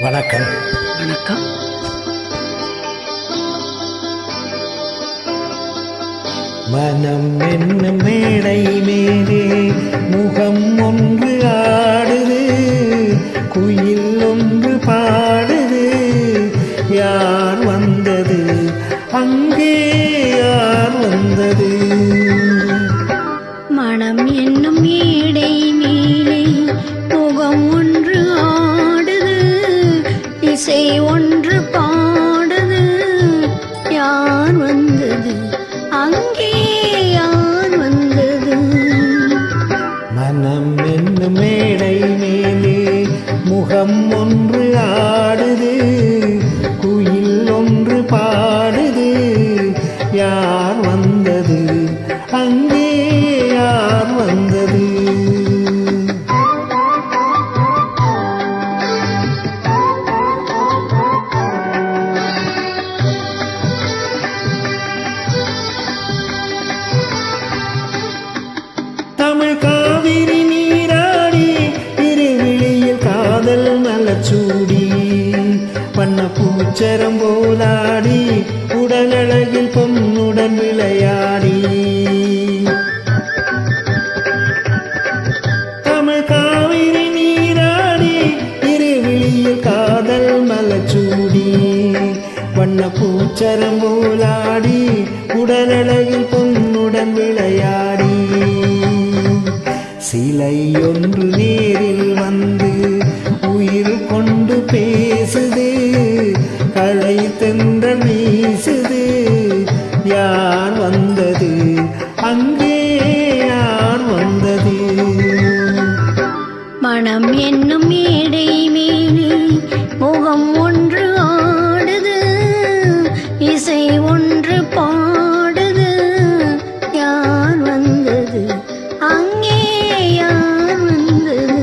வணக்கம். வணக்கம். மனம் என்னும் மேடை மேலே முகம் ஒன்று ஆடுது, குயில் ஒன்று பாடுது. யார் வந்தது அங்கே, யார் வந்தது? மனம் என்னும் மேடை மேலே முகம் ஒன்று ஆடுது, இசை ஒன்று பாடுது. யார் வந்தது அங்கே, யார் வந்தது? மனம் என்னும் மேடை மேலே முகம் ஒன்று ஆடுது, குயில் ஒன்று பாடுது. யார் வந்தது அங்கே, யார் வந்தது? தமிழ் காவிரி நீராடி, திருவிழியில் காதல் மலச்சூடி, வண்ண பூச்சரம் போலாடி, உடலழகில் பொன்னுடன் விளையாடி. தமிழ் காவிரி நீராடி, திருவிழியில் காதல் மலச்சூடி, வண்ண பூச்சரம் போலாடி, உடலழகில் பொன்னுடன் விளையாடி. சிலை ஒன்று நேரில் வந்து உயிர் கொண்டு பேசுது, களை தென்றல் வீசுது. யார் வந்தது அங்கே, யார் வந்தது? மனம் என்னும் மேடை மேலே முகம் ஒன்று ஆடுது, இசை ஒன்று பாடுது. யார் வந்தது அங்கே, யார் வந்தது?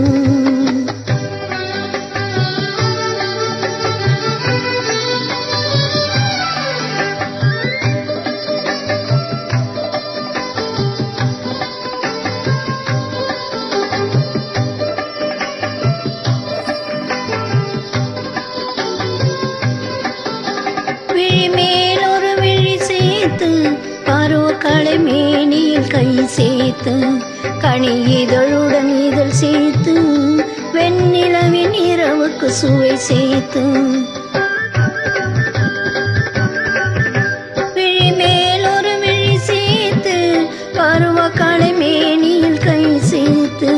விழிமேல் ஒரு விழி சேர்த்து, பருவக்களை மேனியில் கை சேர்த்து, கனி இதழுடன் இதழ் சேர்த்து, வெண்ணிலவின் இரவுக்கு சுவை சேர்த்து. விழிமேல் ஒரு விழி சேர்த்து, பருவக்களை மேனியில் கை சேர்த்து,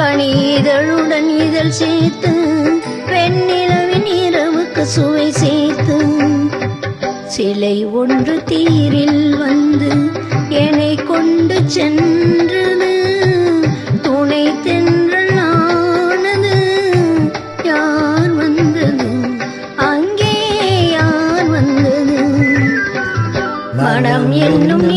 கனி இதழுடன் இதழ் சேர்த்து, வெண்ணிலவின் இரவுக்கு சுவை சேர்த்து. சிலை ஒன்று தீரில் வந்து என்னை கொண்டு சென்றது, துணை தென்றல் ஆனது. யார் வந்தது அங்கே, யார் வந்தது? மனம் என்னும்